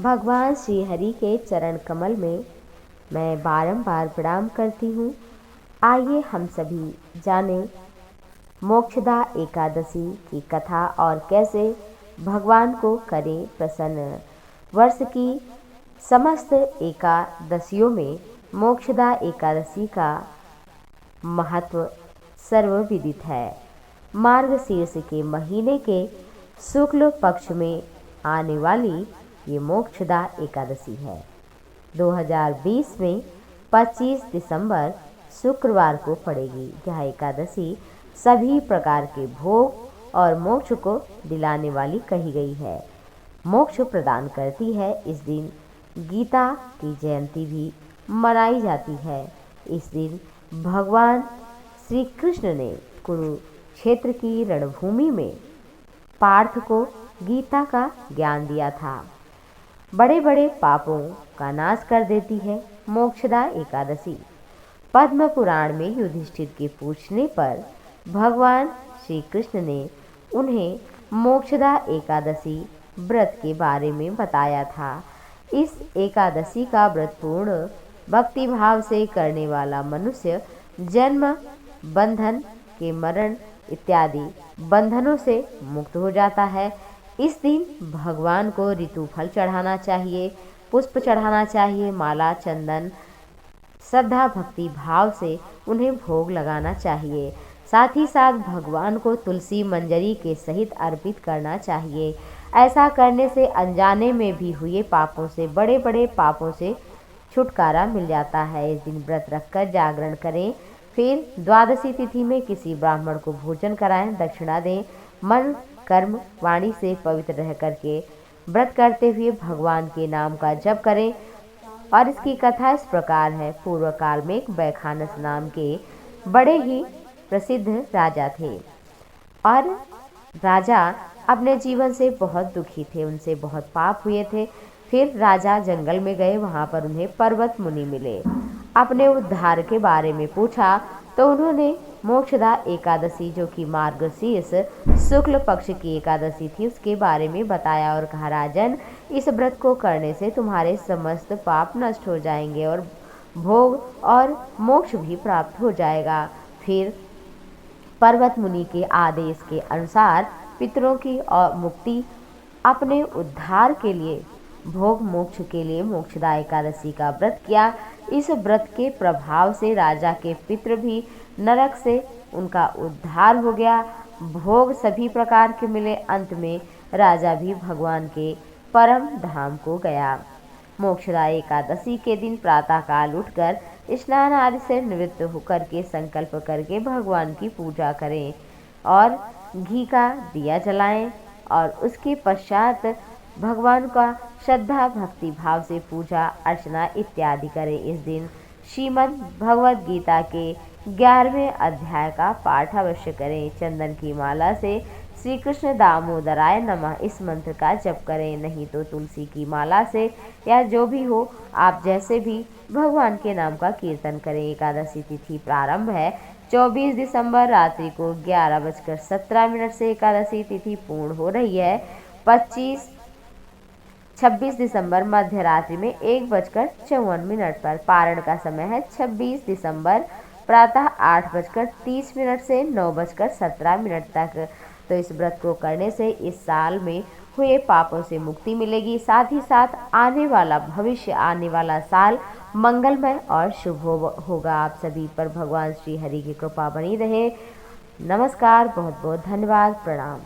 भगवान श्री हरि के चरण कमल में मैं बारंबार प्रणाम करती हूँ। आइए हम सभी जानें मोक्षदा एकादशी की कथा और कैसे भगवान को करें प्रसन्न। वर्ष की समस्त एकादशियों में मोक्षदा एकादशी का महत्व सर्वविदित है। मार्गशीर्ष के महीने के शुक्ल पक्ष में आने वाली ये मोक्षदा एकादशी है। 2020 में 25 दिसंबर शुक्रवार को पड़ेगी। यह एकादशी सभी प्रकार के भोग और मोक्ष को दिलाने वाली कही गई है, मोक्ष प्रदान करती है। इस दिन गीता की जयंती भी मनाई जाती है। इस दिन भगवान श्री कृष्ण ने कुरुक्षेत्र की रणभूमि में पार्थ को गीता का ज्ञान दिया था। बड़े बड़े पापों का नाश कर देती है मोक्षदा एकादशी। पद्म पुराण में युधिष्ठिर के पूछने पर भगवान श्री कृष्ण ने उन्हें मोक्षदा एकादशी व्रत के बारे में बताया था। इस एकादशी का व्रत पूर्ण भक्ति भाव से करने वाला मनुष्य जन्म, बंधन के मरण इत्यादि बंधनों से मुक्त हो जाता है। इस दिन भगवान को ऋतु फल चढ़ाना चाहिए, पुष्प चढ़ाना चाहिए, माला, चंदन, श्रद्धा भक्ति भाव से उन्हें भोग लगाना चाहिए। साथ ही साथ भगवान को तुलसी मंजरी के सहित अर्पित करना चाहिए। ऐसा करने से अनजाने में भी हुए पापों से, बड़े बड़े पापों से छुटकारा मिल जाता है। इस दिन व्रत रखकर जागरण करें, फिर द्वादशी तिथि में किसी ब्राह्मण को भोजन कराएं, दक्षिणा दें। मन, कर्म, वाणी से पवित्र रह करके व्रत करते हुए भगवान के नाम का जप करें। और इसकी कथा इस प्रकार है। पूर्व काल में एक बैखानस नाम के बड़े ही प्रसिद्ध राजा थे और राजा अपने जीवन से बहुत दुखी थे, उनसे बहुत पाप हुए थे। फिर राजा जंगल में गए, वहाँ पर उन्हें पर्वत मुनि मिले। अपने उद्धार के बारे में पूछा तो उन्होंने मोक्षदा एकादशी, जो कि मार्गशीर्ष शुक्ल पक्ष की एकादशी थी, उसके बारे में बताया और कहा, राजन, इस व्रत को करने से तुम्हारे समस्त पाप नष्ट हो जाएंगे और भोग और मोक्ष भी प्राप्त हो जाएगा। फिर पर्वत मुनि के आदेश के अनुसार पितरों की और मुक्ति, अपने उद्धार के लिए, भोग मोक्ष के लिए मोक्षदा एकादशी का व्रत किया। इस व्रत के प्रभाव से राजा के पितृ भी नरक से उनका उद्धार हो गया, भोग सभी प्रकार के मिले। अंत में राजा भी भगवान के परम धाम को गया। मोक्षदा एकादशी के दिन प्रातःकाल उठकर स्नान आदि से निवृत्त होकर के संकल्प करके भगवान की पूजा करें और घी का दिया जलाएं और उसके पश्चात भगवान का श्रद्धा भक्ति भाव से पूजा अर्चना इत्यादि करें। इस दिन श्रीमद् भगवद गीता के 11वें अध्याय का पाठ अवश्य करें। चंदन की माला से श्री कृष्ण दामोदराय नमः इस मंत्र का जप करें, नहीं तो तुलसी की माला से या जो भी हो, आप जैसे भी भगवान के नाम का कीर्तन करें। एकादशी तिथि प्रारंभ है 24 दिसंबर रात्रि को 11:17 से एकादशी तिथि पूर्ण हो रही है 26 दिसंबर मध्य रात्रि में 1:54 पर। पारण का समय है 26 दिसंबर प्रातः 8:30 से 9:17 तक। तो इस व्रत को करने से इस साल में हुए पापों से मुक्ति मिलेगी। साथ ही साथ आने वाला साल मंगलमय और शुभ होगा। आप सभी पर भगवान श्री हरि की कृपा बनी रहे। नमस्कार, बहुत बहुत धन्यवाद, प्रणाम।